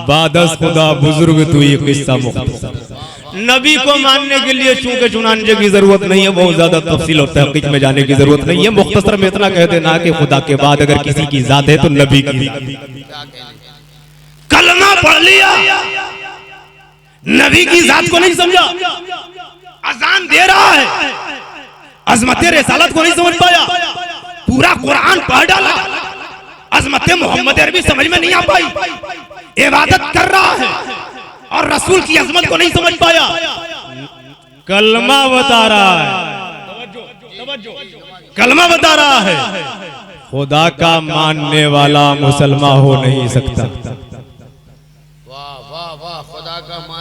बादस खुदा बुजुर्ग तू ये किस्सा मुख्तसर। नबी को मानने के लिए चूंकि चुनाने की जरूरत नहीं है, बहुत ज्यादा तफसील और तहकीक में जाने की जरूरत नहीं है। मुख्तसर में इतना कह देना कि खुदा के बाद अगर किसी की जात है तो नबी की। कलमा पढ़ लिया, नबी की जात को नहीं समझा, अजान दे रहा है, अजमत रिसालत को नहीं समझ पाया, पूरा कुरान पढ़ डाला, अजमत मोहम्मद अरबी समझ में नहीं आ पाई, इबादत कर रहा है और रसूल की अजमत को नहीं समझ पाया। कलमा बता रहा है, कलमा बता रहा है, खुदा का मानने वाला मुसलमान हो नहीं सकता।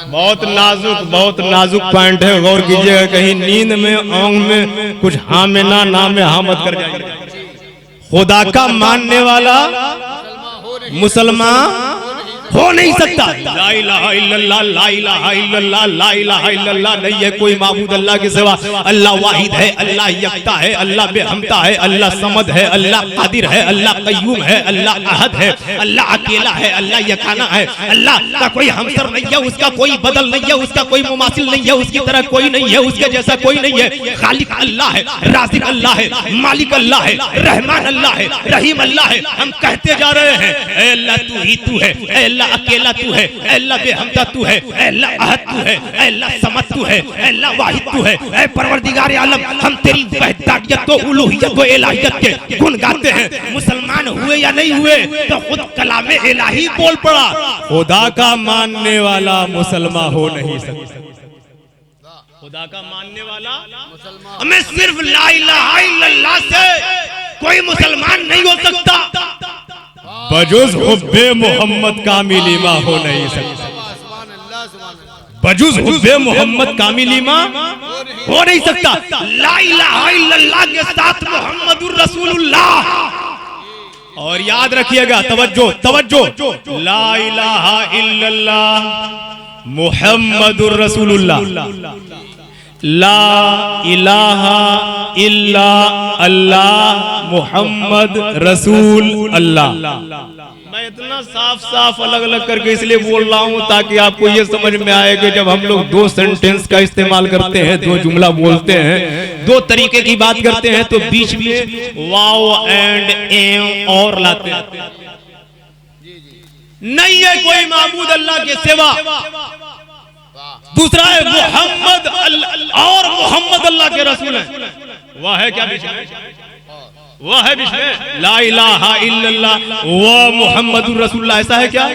बहुत नाजुक पॉइंट है, गौर कीजिएगा, कहीं नींद में औंग में कुछ हाँ में ना में हाँ मत कर जाइए। खुदा का मानने वाला मुसलमान हो नहीं सकता। ला इलाहा इल्लल्लाह, ला इलाहा इल्लल्लाह, ला इलाहा इल्लल्लाह, नहीं है कोई माबूद अल्लाह के सिवा, अल्लाह वाहिद है, अल्लाह यकता है, अल्लाह बेहमता है, अल्लाह समद है, अल्लाह कादिर है, अल्लाह कय्यूम है, अल्लाह अहद है, अल्लाह अकेला है, अल्लाह यकाना है, अल्लाह का कोई हमसर नहीं है, उसका कोई बदल नहीं है, उसका कोई मुमासिल नहीं है, उसकी तरह कोई नहीं है, उसके जैसा कोई नहीं है। खालिक अल्लाह है, राज़िक अल्लाह है, मालिक अल्लाह है, रहमान अल्लाह है, रहीम अल्लाह है। हम कहते जा रहे हैं ऐ अल्लाह तू ही तू है, ऐ अल्लाह अकेला तू है, अल्लाह बेहमदा तू है, अल्लाह अहद तू है, अल्लाह समद तू है, अल्लाह वाहिद तू है। ऐ परवरदिगार आलम, हम तेरी वहदानियत व उलूहियत व इलाहियत के गुण गाते हैं। मुसलमान हुए या नहीं हुए तो खुद कलामे इलाही बोल पड़ा, खुदा का मानने वाला मुसलमान हो नहीं सकता। खुदा का मानने वाला मुसलमान, हमें सिर्फ ला इलाहा इल्लल्लाह से कोई मुसलमान नहीं हो सकता, बजुज हुब्बे मोहम्मद कामिल ईमा हो नहीं सकता। बजुज हुब्बे मोहम्मद कामिल ईमा हो नहीं सकता। ला इलाहा इल्लल्लाह के साथ मोहम्मदुर रसूलुल्लाह। और याद रखिएगा, तवज्जो तवज्जो, ला इलाहा इल्लल्लाह मोहम्मदुर रसूलुल्लाह, ला इलाहा इल्ला अल्लाह मोहम्मद रसूल अल्लाह। मैं इतना साफ साफ अलग अलग करके इसलिए बोल रहा हूँ ताकि आपको ये समझ में आए कि जब हम लोग दो सेंटेंस का इस्तेमाल करते हैं, दो जुमला बोलते हैं, दो तरीके की बात करते हैं, तो बीच में वाव एंड एम और लाते हैं। नहीं है कोई माबूद अल्लाह के सिवा। दूसरा है मोहम्मद और मोहम्मद अल्लाह के रसूल है। वह है क्या बीच में? वह है बीच में ला इलाहा इल्लल्लाह व मुहम्मदुर रसूलुल्लाह। ऐसा है क्या?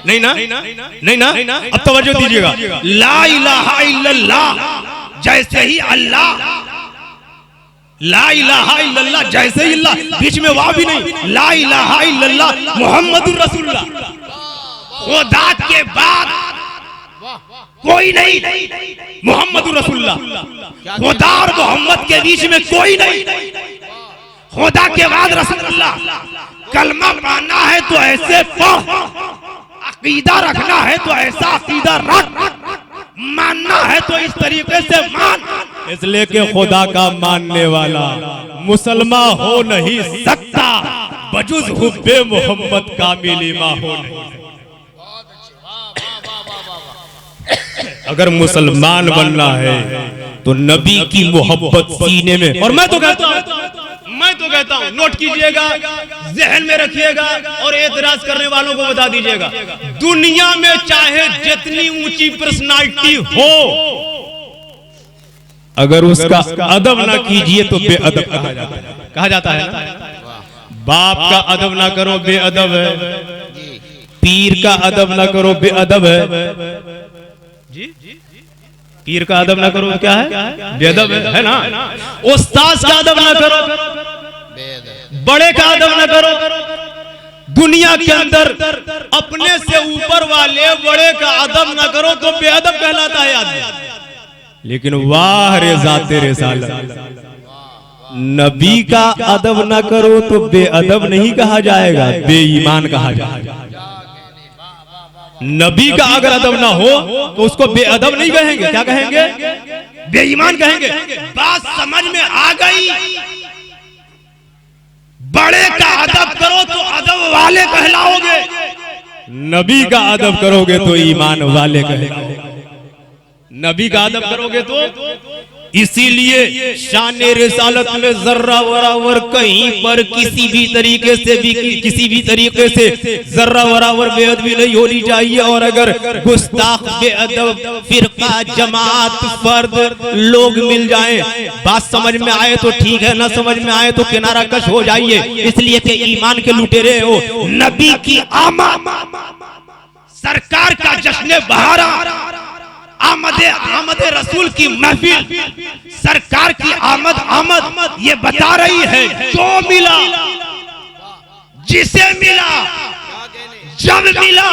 नहीं ना, नहीं ना। अब तवज्जो दीजिएगा, ला इलाहा इल्लल्लाह जैसे ही अल्लाह, ला इलाहा इल्लल्लाह जैसे ही अल्लाह, बीच में वाह भी नहीं। ला इलाहा इल्लल्लाह मुहम्मदुर रसूलुल्लाह, खुदा के बाद कोई नहीं, मोहम्मदुर रसूलुल्लाह। खुदा और मोहम्मद के बीच में कोई नहीं, खुदा के बाद रसूलुल्लाह। कलमा मानना है तो ऐसे पढ़, अकीदा रखना है तो ऐसा अकीदा रख, मानना है तो इस तरीके से मान। इसलिए कि खुदा का मानने वाला मुसलमान हो नहीं सकता, बजुज हुब्बे मोहम्मद कामिल ईमा हो नहीं। अगर मुसलमान बनना है तो नबी की मोहब्बत सीने में। और मैं तो कहता हूं, नोट कीजिएगा, जहन में रखिएगा और एतराज करने वालों को बता दीजिएगा, दुनिया में चाहे जितनी ऊंची पर्सनालिटी हो, अगर उसका अदब ना कीजिए तो बेअदब कहा जाता है। बाप का अदब ना करो बेअदब है, पीर का अदब ना करो बेअदब है। पीर का अदब ना करो क्या है? बेअदब है ना। उस्ताद का अदब ना करो, बड़े का अदब ना करो। दुनिया के अंदर अपने से ऊपर वाले बड़े का अदब ना करो तो बेअदब कहलाता है आदमी। लेकिन वाह रे ज़ाते रिसालत, नबी का अदब ना करो तो बेअदब नहीं कहा जाएगा, बेईमान कहा जाएगा। नबी का अगर अदब ना हो तो उसको बेअदब नहीं कहेंगे, क्या कहेंगे? बेईमान कहेंगे। बात समझ में आ गई? बड़े का अदब करो तो अदब वाले कहलाओगे, नबी का अदब करोगे तो ईमान वाले कहेंगे, नबी का अदब करोगे तो। इसीलिए शान रिसालत में जर्रा बराबर कहीं पर किसी भी तरीके से जर्रा बराबर बेअदबी नहीं होनी चाहिए। और अगर गुस्ताख, बेअदब, फिरका, जमात, फर्द लोग मिल जाएं, बात समझ में आए तो ठीक है, ना समझ में आए तो किनारा कश हो जाइए। इसलिए कि ईमान के लुटेरे हो। नबी की आमद, सरकार का जश्न बहारा, आमद रसूल की महफिल, सरकार की आमद ये बता रही है जो मिला, जिसे मिला, जब मिला,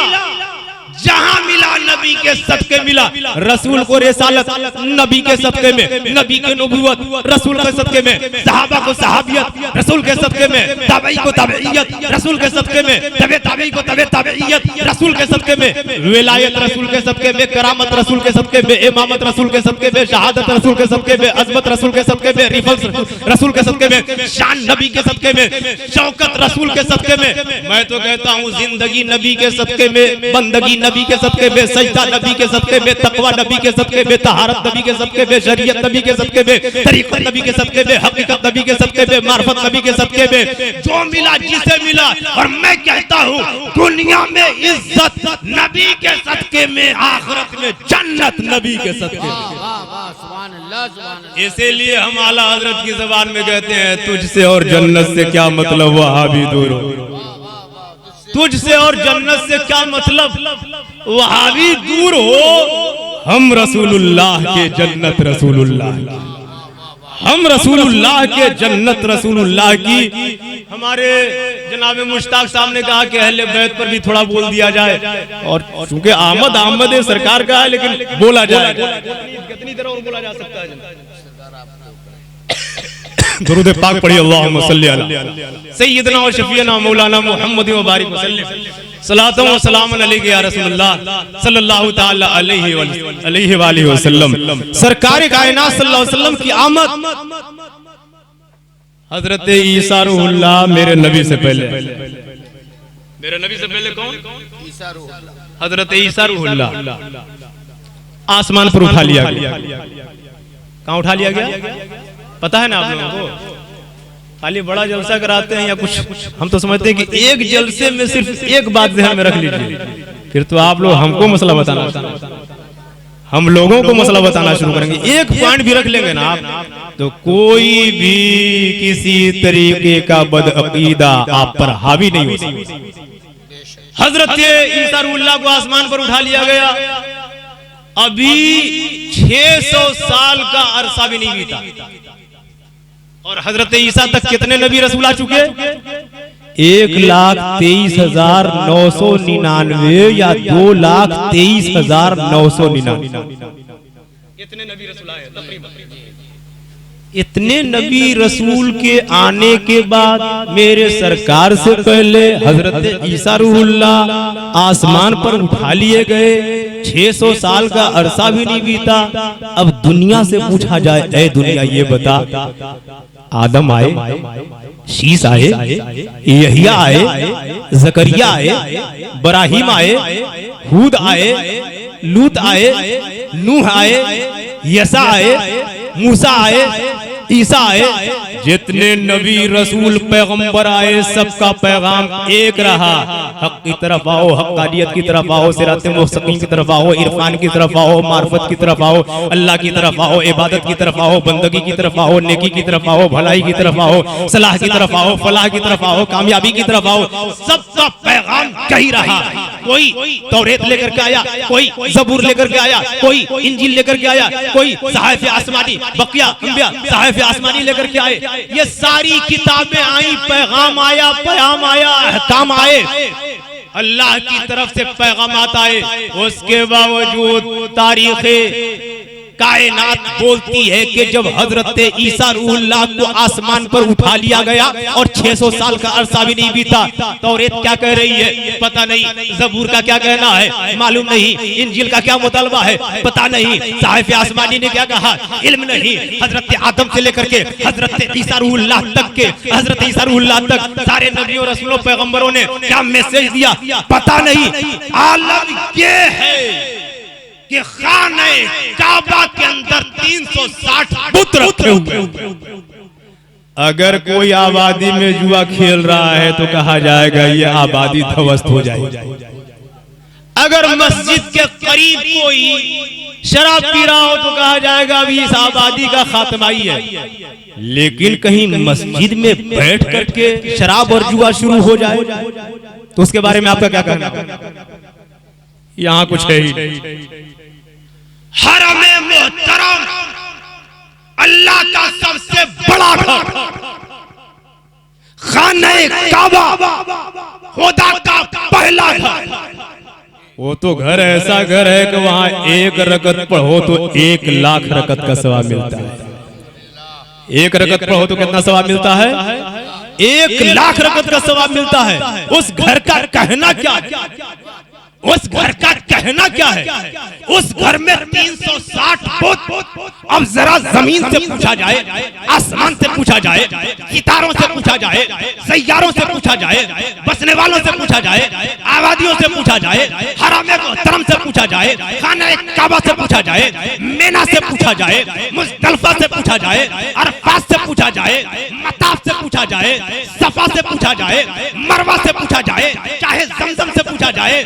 जहां मिला, नबी के सदके मिला। रसूल को रिसालत नबी के सदके में, नबी के नबूवत रसूल के सदके में, सहाबा को सहाबियत रसूल के सदके में, ताबई को ताबईयत रसूल के सदके में, तबे ताबई को तबे ताबईयत रसूल के सदके में, विलायत रसूल के सदके में, करामत रसूल के सदके में, इमामत रसूल के सदके में, शहादत रसूल के सदके में, अज़मत रसूल के सदके में, रिफत रसूल के सदके में, शान नबी के सदके में, शौकत रसूल के सदके में। मैं तो कहता हूँ जिंदगी नबी के सदके में, बंदगी नबी के सदके में, सजदा नबी के सदके में, तकवा नबी के सदके में, तहारत नबी के सदके में, शरीयत नबी के सदके में, तरीक़त नबी के सदके में, हकीकत नबी के सदके में, मार्फत नबी के सदके में, जो मिला, जिसे मिला। और मैं कहता हूँ दुनिया में इज्जत नबी के सदके में, आखिरत में जन्नत नबी के सदके में। इसीलिए हम आला हजरत की ज़बान में कहते हैं, तुझसे और जन्नत से क्या मतलब, वहाबी दूर हो। तुझसे और जन्नत से क्या मतलब, वहाबी दूर हो। हम रसूलुल्लाह के जन्नत रसूलुल्लाह की, हम रसूलुल्लाह के जन्नत रसूलुल्लाह की। हमारे जनाब मुश्ताक साहब ने कहा कि अहले बैत पर भी थोड़ा बोल दिया जाए, और चूंकि आमद सरकार का है, लेकिन बोला जाए। कितनी देर और बोला जा सकता है? दुरूद पाक पढ़िए, अल्लाहुम्मा सल्ली अला सय्यिदना व शफीना मौलाना मुहम्मद व बारिक वसल्लम, सलातो व सलामुन अलैहि या रसूलुल्लाह सल्लल्लाहु तआला अलैहि व आलिहि वसल्लम। सरकार कायनात सल्लल्लाहु अलैहि वसल्लम की आमद, हजरत ईसा रूहुल्लाह, मेरे नबी से पहले, मेरे नबी से पहले कौन? हजरत ईसा रूहुल्लाह आसमान पर उठा लिया गया। कहाँ उठा लिया गया पता है ना आप लोगों को? खाली बड़ा जलसा कराते हैं या कुछ, हम तो समझते हैं कि एक जलसे में सिर्फ एक बात ध्यान में रख लीजिए, फिर तो आप लोग हमको मसला बताना, हम लोगों को मसला बताना शुरू करेंगे। एक पॉइंट भी रख लेंगे ना आप, तो कोई भी किसी तरीके का बदअकीदा आप पर हावी नहीं हो सकता। हजरत ईसा रूहुल्लाह को आसमान पर उठा लिया गया, अभी 600 साल का अरसा भी नहीं बीता, और हजरत ईसा तक कितने नबी रसूल आ चुके? 1,23,999 या 2,23,999। इतने नबी रसूल आए तकरीबन। इतने नबी रसूल के आने के बाद मेरे सरकार से पहले हजरत ईसा रूहुल्लाह आसमान पर उठा लिए गए, 600 साल का अरसा भी नहीं बीता। अब दुनिया से पूछा जाए, ऐ दुनिया ये बता, आदम आए, शीस आए, यहिया आए, जकरिया आए, इब्राहीम आए, हूद आए, लूत आए, नूह आए, यसा आए, मूसा आए, ईसा आए, जितने नबी रसूल पैगंबर आए सबका पैगाम एक रहा, हक की तरफ आओ, हक्कानियत की तरफ आओ, सिरात मुस्तकीम की तरफ आओ, इरफान की तरफ आओ, मार्फत की तरफ आओ, अल्लाह की तरफ आओ, इबादत की तरफ आओ, बंदगी की तरफ आओ, नेकी की तरफ आओ, भलाई की तरफ आओ, सलाह की तरफ आओ, फलाह की तरफ आओ, कामयाबी की तरफ आओ। सबका पैगाम कही रहा। कोई तौरेत लेकर के आया, कोई ज़बूर लेकर के आया, कोई इंजील लेकर के आया, कोई सहाइफ़ आसमानी, बकिया अंबिया सहाइफ़ आसमानी लेकर के आए। ये सारी किताबें आई, पैगाम आया, प्याम आया, अहकाम आए, अल्लाह की तरफ से पैगामात आए। उसके बावजूद तारीख़ कायनात बोलती है कि जब हजरत ईसा रूहुल्लाह को आसमान पर उठा लिया गया और 600 साल का अरसा भी नहीं बीता, तौरेत क्या कह रही है पता नहीं, ज़बूर का क्या कहना है मालूम नहीं, इंजील का क्या मुतालबा है पता नहीं, साहिब आसमानी ने क्या कहा इल्म नहीं। हजरत आदम से लेकर के हजरत ईसा रूहुल्लाह तक के, हजरत ईसा रूहुल्लाह तक सारे नबियों रसूलों पैगंबरों ने क्या मैसेज दिया पता नहीं। आलम ये है कि खाने काबा के अंदर 360 बुत रखे हुए। अगर कोई आबादी में जुआ खेल रहा है तो कहा जाएगा ये आबादी ध्वस्त हो जाएगी। अगर मस्जिद के करीब कोई शराब पी रहा हो तो कहा जाएगा अभी इस आबादी का खात्मा ही है। लेकिन कहीं मस्जिद में बैठ करके शराब और जुआ शुरू हो जाए तो उसके बारे में आपका क्या कहना? यहाँ कुछ है ही। हरम मोहतरम अल्लाह का सबसे बड़ा घर, खाने काबा खुदा का पहला घर। वो तो घर ऐसा घर है कि वहां एक रकत पढ़ो तो 1 लाख रकत का सवाब मिलता है। 1 रकत पढ़ो तो कितना सवाब मिलता है? 1 लाख रकत का सवाब मिलता है। उस घर का कहना क्या है? उस घर का कहना क्या है? उस घर में 360 बुत। अब जरा जमीन से पूछा जाए, आसमान से पूछा जाए, सितारों से पूछा जाए, सैयारों से पूछा जाए, बसने वालों से पूछा जाए, आबादियों से पूछा जाए, हरम मोहतरम से पूछा जाए, खाना काबा से पूछा जाए, मेना से पूछा जाए, मुज़दलिफा से पूछा जाए, अरफात से पूछा जाए, मताफ से पूछा जाए, सफा से पूछा जाए, मरवा से पूछा जाए, चाहे जमजम से पूछा जाए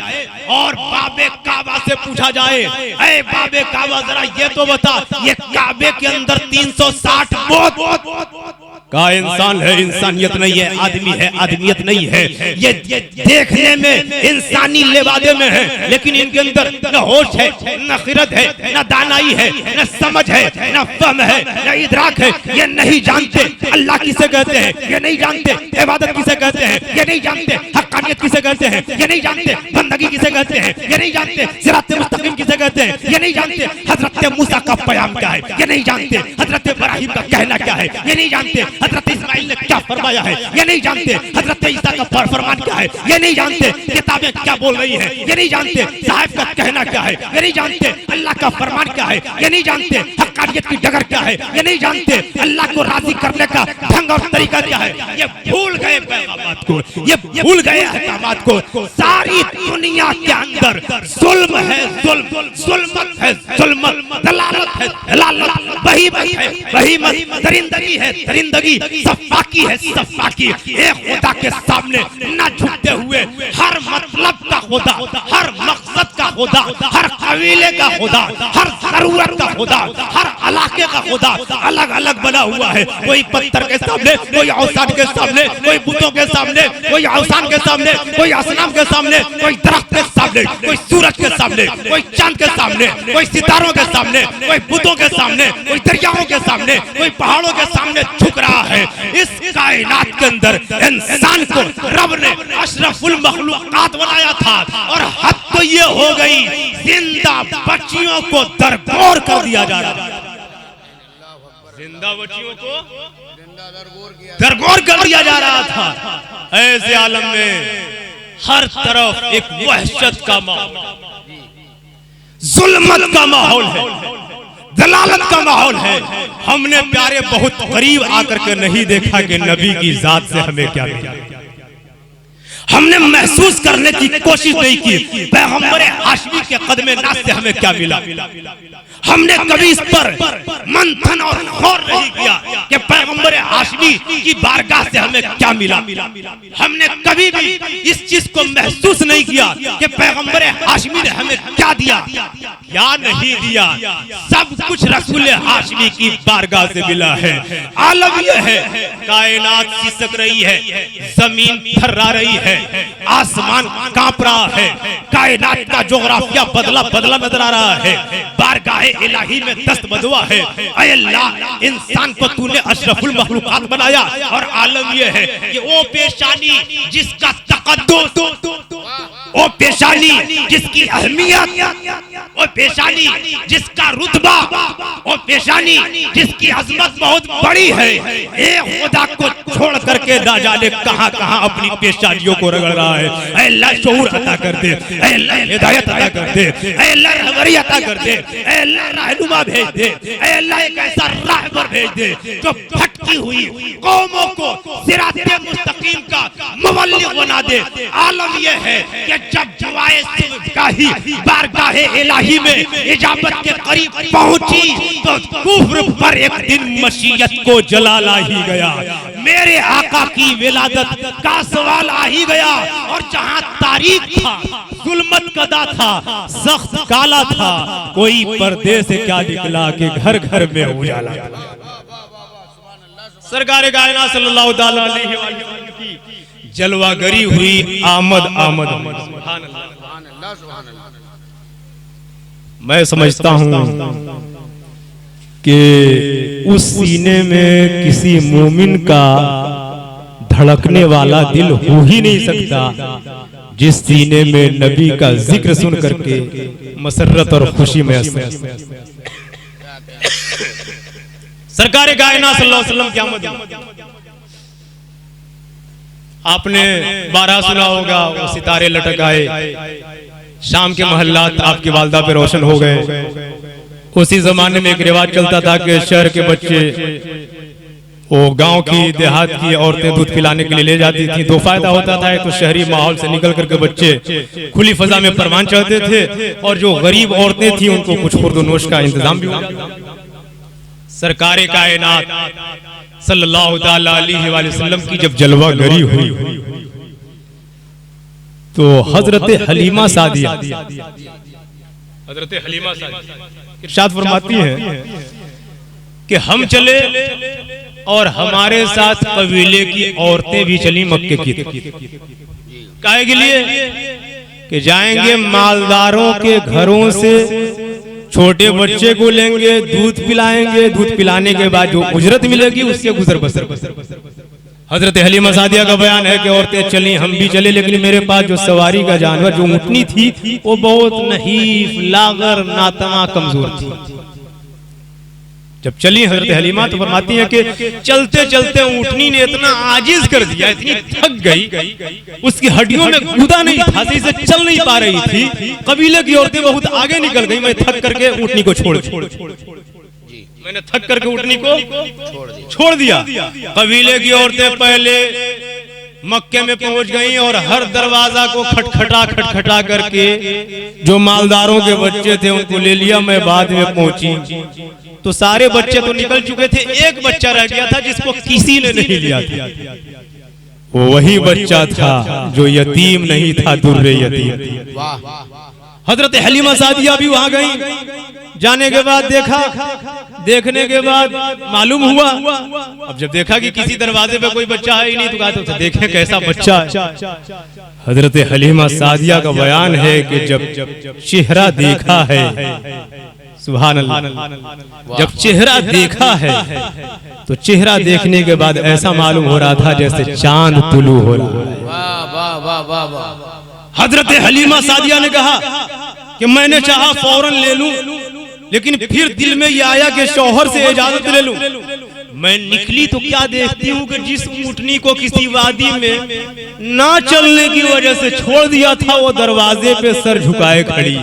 और बाबे काबा से पूछा जाए, ऐ बाबे काबा जरा ये तो बता, ये काबे के अंदर 360 बुत का इंसान है, इंसानियत नहीं है, आदमी है, आदमियत नहीं है। ये देखने में इंसानी लेवादे में है, लेकिन इनके अंदर न होश है, न खिरत है, न दानाई है, न समझ है, न फहम है, न इदराक है। ये नहीं जानते अल्लाह किसे कहते हैं, ये नहीं जानते इबादत किसे कहते हैं, ये नहीं जानते हक्कानियत किसे कहते हैं, ये नहीं जानते बंदगी किसे कहते हैं, ये नहीं जानते सिरात मुस्तकीम किसे कहते हैं, ये नहीं जानते हजरत मूसा का पैगाम क्या है, ये नहीं जानते हजरत इब्राहिम का कहना क्या है, ये नहीं जानते हजरत इस्माइल ने क्या फरमाया है, ये नहीं जानते हजरत ईसा का फरमान क्या है, ये नहीं जानते किताबें क्या बोल रही हैं, ये नहीं जानते साहिब का कहना क्या है, ये नहीं जानते अल्लाह का फरमान क्या है, ये नहीं जानते हक्कानियत की डगर क्या है, ये नहीं जानते अल्लाह को राजी करने का ढंग और तरीका क्या है। ये भूल गए पैगामात को, ये भूल गए अहकामात को। सारी दुनिया के अंदर जुल्म है, जुल्म, जुल्मत है, जुल्मत, दलालत है, दलालत, बहीमत है, बहीमत, दरिंदगी है, दरिंदगी, सफाकी है, सफाकी। एक खुदा के सामने न झुकते हुए हर मतलब का खुदा, हर मकसद का खुदा, हर कबीले का खुदा, हर जरूरत का खुदा, हर इलाके का खुदा अलग अलग बना हुआ है। कोई पत्थर के सामने, कोई औसान के सामने, कोई बुतों के सामने, कोई औसान के सामने, कोई असनाम के सामने, कोई दरख्त के सामने, कोई सूरज के सामने, कोई चांद के सामने, कोई सितारों के सामने, कोई बुतों के सामने, कोई दरियाओं के सामने, कोई पहाड़ों के सामने झुक रहा है। इस कायनात के अंदर इंसान को रब ने अशरफुल मखलूकात बनाया था और हद तो ये हो गई जिंदा बच्चियों को दरगोर कर दिया जा रहा है। जिंदा बच्चियों को दरगोर कर दिया जा रहा था। ऐसे आलम में हर तरफ एक वहशत का माहौल, जुल्मत का माहौल है, दलालत का माहौल है। हमने प्यारे बहुत करीब आकर के नहीं देखा कि नबी की जात से हमें क्या मिला। हमने महसूस करने की कोशिश नहीं की पैगंबर हाशमी के कदमे नाज से हमें क्या मिला। हमने कभी इस पर मंथन और गौर नहीं किया कि पैगंबर हाशमी की बारगाह से हमें क्या मिला। हमने कभी भी इस चीज को महसूस नहीं किया कि पैगंबर हाशमी ने हमें क्या दिया, क्या नहीं दिया। सब कुछ रसूल हाशमी की बारगाह से मिला है। आलम यह है, कायनात सिसक रही है, जमीन थर्रा रही है, आसमान कांप रहा है, कायनात का जोग्राफिया बदला बदला नजर आ रहा है, बारगाह इलाही में दस्त बदुआ है। ऐ अल्लाह, इंसान को तूने अशरफुल मखलूकात बनाया और आलम यह है कि वो पेशानी जिसका तकद्दुस, वो पेशानी जिसकी अहमियत वो पेशानी जिसका रुतबा, वो पेशानी जिसकी अजमत बहुत बड़ी है, एक खुदा को छोड़ करके ना जाने कहां कहां अपनी पेशानियों को रगड़ रहा है। ऐ अल्लाह शऊर अता कर दे, ऐ अल्लाह हिदायत अता कर दे, ऐ अल्लाह रहबरी अता कर दे, ऐ अल्लाह रहनुमा भेज दे, ऐ अल्लाह एक ऐसा राहबर भेज दे जो भटकी हुई कौमों को सिराते मुस्तकीम का मुबल्लिग बना दे। आलम यह है कि जब दुआए सुबहगाही बारगाहे इलाही में इजाबत के करीब पहुंची तो कुफ्र पर एक दिन मशीयत को जलाल आ ही गया। मेरे आका की विलादत का सवाल आ ही गया। और जहां तारीख था, जुल्मत कदा था, सख्त काला था, कोई पर्दे से क्या निकला कि घर घर में उजाला। सरकार कायनात सल्लल्लाहु अलैहि वसल्लम की जलवागरी हुई आमद आमद। सुभान अल्लाह। मैं समझता हूं कि उस सीने में किसी मोमिन का धड़कने वाला दिल हो ही नहीं सकता जिस सीने में नबी का जिक्र सुन करके मसरत और खुशी में सरकार कायनात सल्लल्लाहु अलैहि वसल्लम की आमद। आपने 12 सुना होगा, वो सितारे लटक आए, शाम के महल्लात आपकी वालदा पे रोशन हो गए। उसी जमाने में एक रिवाज चलता था कि शहर के बच्चे वो गांव की देहात की औरतें दूध पिलाने के लिए ले जाती थी। दो फायदा होता था, तो शहरी माहौल से निकल करके बच्चे खुली फजा में परवान चढ़ते थे, और जो गरीब औरतें थी उनको कुछ खुर्दोनोश का इंतजाम भी हुआ। सरकारे कायनात सल्लल्लाहु अलैहि वसल्लम की जब जलवा गरी हुई तो हजरत हलीमा सादिया इरशाद फरमाती है कि हम चले और हमारे साथ कबीले की औरतें भी चली मक्के की। काहे के लिए? कि जाएंगे मालदारों के घरों से छोटे बच्चे को लेंगे, दूध पिलाएंगे, दूध पिलाने के बाद जो उजरत मिलेगी उससे गुजर बसर। हजरत हलीमा सादिया का बयान है कि औरतें चली, हम भी चले, लेकिन मेरे पास जो सवारी का जानवर जो ऊँटनी थी वो बहुत नहीफ, लागर, नातमा, कमजोर थी। जब चली हजरत हलीमा तो फरमाती है कि चलते चलते ऊँटनी ने इतना आजिज कर दिया, इतनी थक गई, उसकी हड्डियों में गुदा नहीं था, सही से चल नहीं पा रही थी। कबीले की औरतें बहुत आगे निकल गई, मैं थक करके ऊँटनी को मैंने थक करके ऊँटनी को छोड़ दिया। कबीले की औरतें पहले मक्के में पहुंच गईं और हर दरवाजा को खटखटा करके जो मालदारों के बच्चे थे उनको ले लिया। मैं बाद में पहुंची तो सारे बच्चे तो निकल चुके थे, एक बच्चा रह गया था जिसको किसी ने नहीं लिया था। वो वही बच्चा था जो यतीम नहीं था, दुर्रे यतीम। हजरत हलीमा सादिया भी वहां गई। जाने के बाद देखने के बाद मालूम हुआ, अब जब देखा कि किसी दरवाजे पे कोई बच्चा है ही नहीं, तो कहा तो देखें कैसा बच्चा है। हजरत हलीमा सादिया का बयान है कि जब चेहरा देखा है, सुभान अल्लाह, जब चेहरा देखा है तो चेहरा देखने के बाद ऐसा मालूम हो रहा था जैसे चांद तुलू हो रहा है। हजरत हलीमा सादिया ने कहा कि मैंने चाहा फौरन ले लूं, लेकिन फिर दिल में ये आया कि शौहर से इजाजत ले लूं। मैं निकली तो क्या देखती हूँ कि जिस ऊँटनी को किसी वादी में ना चलने की वजह से छोड़ दिया था, वो दरवाजे पे सर झुकाए खड़ी।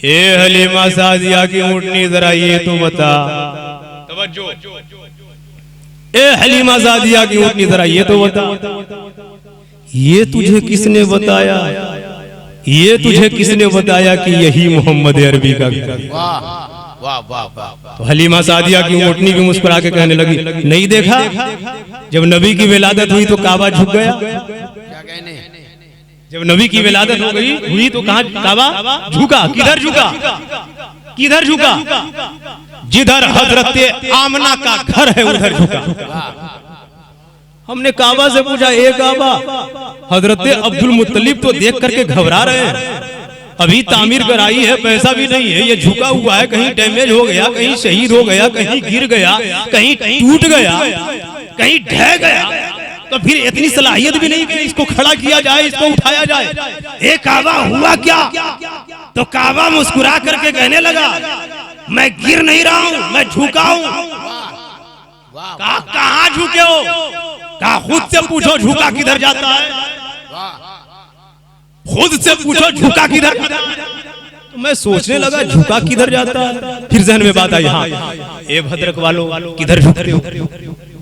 ए हलीमा सादिया की ऊँटनी, जरा ये तो बता, तवज्जो, ए हलीमा सादिया की ऊँटनी, जरा ये तो बता, ये तुझे किसने बताया, ये तुझे किसने बताया कि यही मोहम्मद अरबी का घर है? तो हलीमा सादिया की ऊँटनी भी मुस्कुरा के कहने लगी, नहीं देखा, जब नबी की विलादत हुई तो काबा झुक गया। जब नबी की विलादत हो गई हुई तो कहाँ काबा झुका? किधर झुका? किधर झुका? जिधर हजरत आमना का घर है उधर झुका। हमने काबा से पूछा, ए काबा, हजरत अब्दुल मुत्तलिब तो देख करके घबरा रहे हैं, अभी तामीर कराई है, पैसा भी नहीं है, ये झुका हुआ है, कहीं डैमेज हो गया, कहीं शहीद हो गया, कहीं गिर गया, कहीं टूट गया, कहीं ढह गया, तो फिर इतनी सलाहियत भी नहीं कि इसको खड़ा किया जाए, इसको उठाया जाए। ए काबा, हुआ क्या? तो काबा मुस्कुरा करके कहने लगा, मैं गिर नहीं रहा हूं, मैं झुका हूं। कहां झुके हो? कहा खुद से पूछो झुका किधर जाता है, खुद से पूछो झुका किधर। तो मैं सोचने लगा झुका किधर जाता है। फिर जहन में बात आई, हाँ ए भद्रक वालों किधर झुकते हो,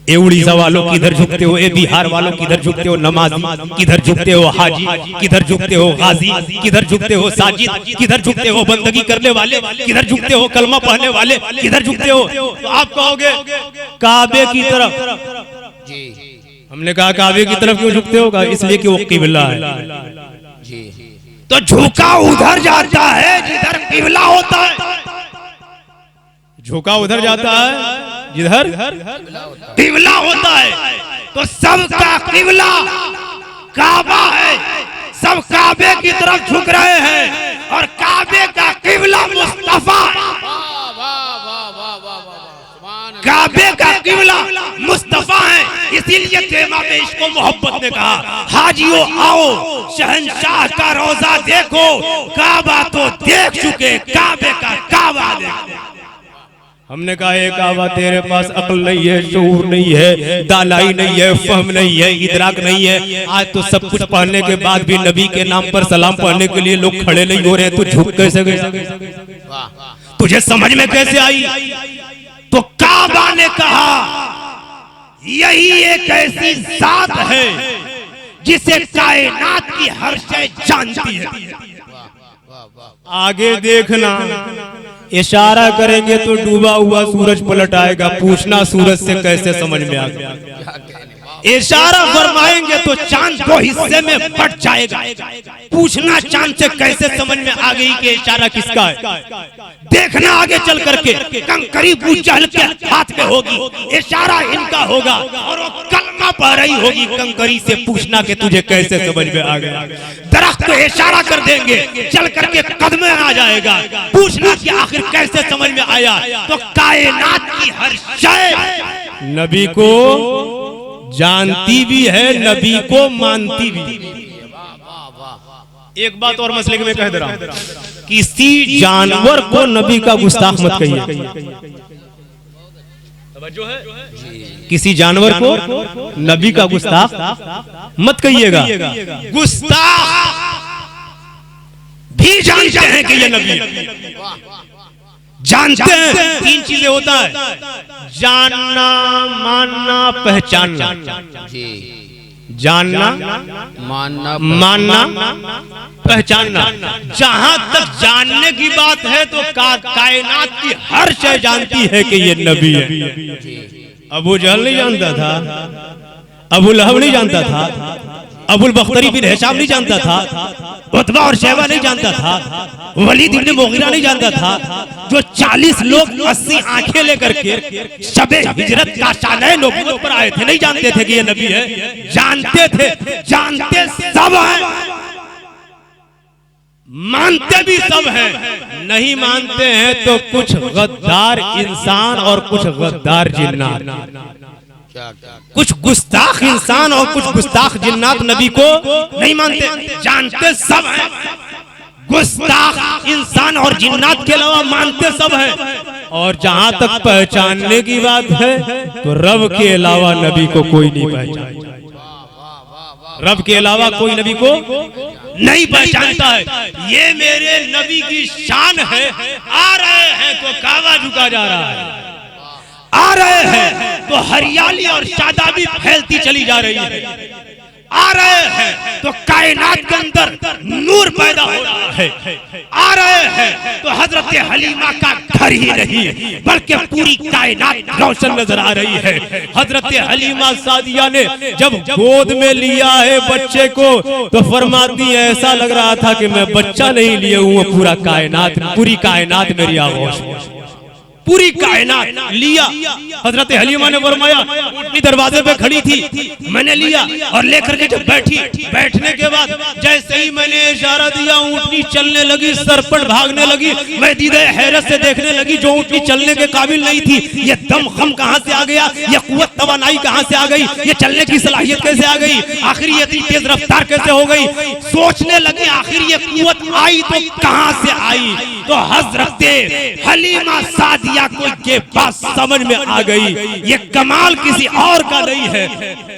ए उड़ीसा वालों किधर झुकते हो, ए बिहार वालों किधर झुकते हो, नमाजी किधर झुकते हो, हाजी किधर झुकते हो, गाजी किधर झुकते हो, साजिद किधर झुकते हो, बंदगी करने वाले किधर झुकते हो, कलमा पढ़ने वाले किधर झुकते हो। तो आप कहोगे काबे की तरफ। हमने कहा काबे की तरफ क्यों झुकते हो? इसलिए कि वो किबला है। तो झुका उधर जाता है जिधर किबला होता है, झुका उधर जाता है जिधर किबला होता है। तो सबका किबला काबा है, सब काबे की तरफ झुक रहे हैं और काबे का किबला मुस्तफा। काबे का किबला मुस्तफा है। इसीलिए तेमा में इसको मोहब्बत ने कहा, हाजियों आओ शहंशाह का रोजा देखो, काबा तो देख चुके, काबे का काबा देखो। हमने कहा है काबा तेरे पास अक्ल नहीं है, शऊर नहीं है, दालाई नहीं है, फहम नहीं है, इदराक नहीं है। आज तो सब कुछ पढ़ने के बाद भी नबी के नाम पर सलाम पढ़ने के लिए लोग खड़े नहीं हो रहे, तो झुक कैसे गए? तुझे समझ में कैसे आई? तो काबा ने कहा यही एक ऐसी जात है जिसे कायनात की हर शय जानती है। आगे देखना, इशारा करेंगे तो डूबा हुआ सूरज पलट आएगा, पूछना सूरज से कैसे समझ में आ गया। इशारा फरमाएंगे तो चांद दो हिस्से में बट जाएगा, पूछना चांद से कैसे समझ में आ गई कि इशारा किसका है। देखना आगे चल करके कंकरी अबू जहल के हाथ में होगी, इशारा इनका होगा और वो कलमा पढ़ रही होगी कंकरी से, पूछना कि तुझे कैसे समझ में आ गया। दरख्त को इशारा कर देंगे, चल करके कदम में आ जाएगा, पूछना कि आखिर कैसे समझ में आया। तो कायनात की हर शय नबी को जानती भी है, नबी को मानती भी। एक बात और मसले में कह दे रहा हूं, किसी जानवर को नबी का गुस्ताख मत कहिए। किसी जानवर को नबी का गुस्ताख मत कहिएगा। गुस्ताख भी जानते हैं कि ये नबी है, जानते हैं। तीन चीजें होता है, जानना, मानना, पहचानना। जानना, मानना, पहचानना। जहां तक जानने की बात है तो कायनात की हर शय जानती है कि ये नबी है। अबू जहल नहीं जानता था, अबू लहब नहीं जानता था, अबुल बख्तरी बिन हिशाम नहीं जानता था, उतबा और शैबा नहीं जानता था, वलीद इब्न मुगीरा नहीं जानता था। जो 40 लोग 80 आंखें लेकर के शबे हिजरत का शान नबूवत पर आए थे, नहीं जानते थे कि ये नबी है। जानते थे, जानते सब हैं, मानते भी सब हैं। नहीं मानते हैं तो कुछ गद्दार इंसान और कुछ गद्दार जिन्नात, कुछ गुस्ताख इंसान और कुछ गुस्ताख जिन्नात नबी को नहीं मानते। जानते सब हैं, गुस्ताख इंसान और जिन्नात के अलावा मानते सब हैं। और जहां तक पहचानने की बात है तो रब के अलावा नबी को कोई नहीं पहचानता। रब के अलावा कोई नबी को नहीं पहचानता है। ये मेरे नबी की शान है। आ रहे हैं तो काबा झुका जा रहा है, आ रहे हैं तो हरियाली और शादाबी फैलती चली जा रही है, आ रहे हैं तो कायनात के अंदर नूर पैदा हो रहा है, आ रहे हैं तो हजरत हलीमा का घर ही नहीं बल्कि पूरी कायनात रोशन नजर आ रही है। हजरत हलीमा सादिया ने जब गोद में लिया है बच्चे को तो फरमाती है ऐसा लग रहा था कि मैं बच्चा नहीं लिए हूँ, पूरा कायनात, पूरी कायनात मेरी आगोश। पूरी कायनात लिया। हजरत हलीमा ने फरमाया ऊँटनी दरवाजे पे खड़ी थी, मैंने लिया और लेकर के जब बैठी, बैठने के बाद जैसे ही मैंने इशारा दिया ऊँटनी चलने लगी, सरपट भागने लगी। मैं दीदे हैरत से देखने लगी, जो ऊँटनी चलने के काबिल नहीं थी, ये दम खम कहाँ से आ गया, ये कुव्वत तवानाई कहाँ से आ गई, ये चलने की सलाहियत कैसे आ गई, आखिर ये इतनी तेज रफ्तार कैसे हो गई। सोचने लगी आखिर ये कुव्वत आई तो कहाँ से आई। तो हजरत हलीमा सादिया को ये बात समझ में आ गई, ये कमाल किसी और का नहीं है।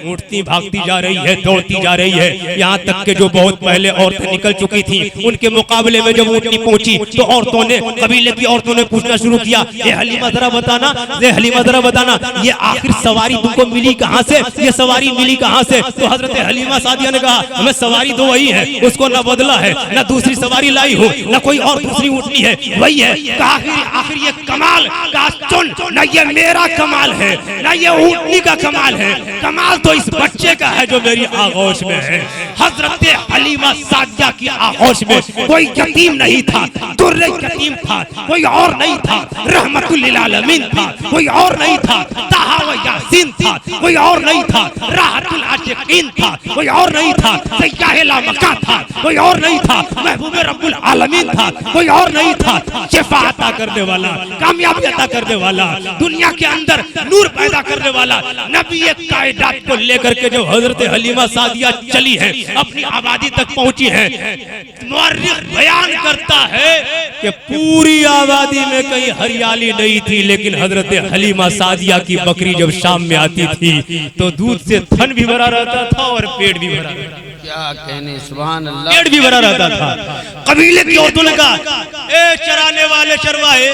उठती भागती जा रही है, दौड़ती जा रही है, यहाँ तक के जो बहुत पहले औरतें निकल चुकी थी, उनके मुकाबले में जब ऊँटनी पहुंची तो औरतों ने, कबीले की औरतों ने पूछना शुरू किया, ये हलीमा जरा बताना, ये हलीमा जरा बताना, ये आखिर सवारी तुमको मिली कहाँ से, ये सवारी मिली कहाँ से। तो हजरत हलीमा सादिया ने कहा हमें सवारी दो वही है, उसको न बदला है, न दूसरी सवारी लाई हो, न कोई और दूसरी ऊँटनी है, वही है। आखिर ये कमाल का सुन, न ये मेरा कमाल है, न ये ऊँटनी का कमाल है, कमाल तो इस बच्चे का है जो मेरी आगोश में है। हजरत हलीमा सादिया की आगोश में कोई यतीम नहीं था, दुर्रे यतीम था, कोई और नहीं था, रहमतुल लिल आलमीन था, कोई और नहीं था, ताहा व यासीन था, कोई और नहीं था, राहतुल आशिकीन था, कोई और नहीं था, सय्याह लामका था, कोई और नहीं था, महबूब रब्बुल आलमीन था, कोई और नहीं था, शिफा अता करने वाला, कामयाबी अता करने वाला, दुनिया के अंदर नूर पैदा करने वाला नबी कायनात को लेकर के जो हजरत हलीमा सादिया चली है, अपनी आबादी तक पहुंची है। मुअर्रिख बयान करता है कि पूरी आबादी में कहीं हरियाली नहीं थी, लेकिन हजरत हलीमा सादिया की बकरी जब शाम में आती थी तो दूध से थन भी भरा रहता था और पेट भी भरा रहता था। क्या कहने, सुभान अल्लाह, पेट भी भरा रहता था। कबीले की औरतों ने कहा ए चराने वाले चरवाहे,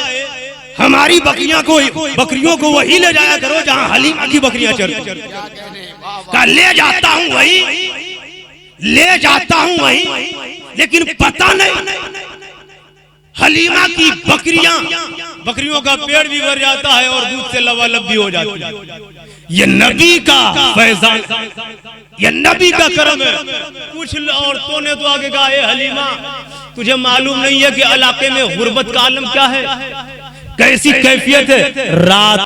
हमारी बकरियों को वही ले जाया करो जहाँ हलीमा की बकरियां चरती। का ले जाता हूँ वही, ले जाता हूँ वही, लेकिन पता नहीं हलीमा की बकरियों का पेड़ भी भर जाता है और दूध से लबालब भी हो जाती है। ये नबी का फैजान, ये नबी का करम है। कुछ औरतों ने तो आगे कहा हलीमा तुझे मालूम नहीं है कि इलाके में गुर्बत का आलम क्या है, कैसी कैफियत है। रात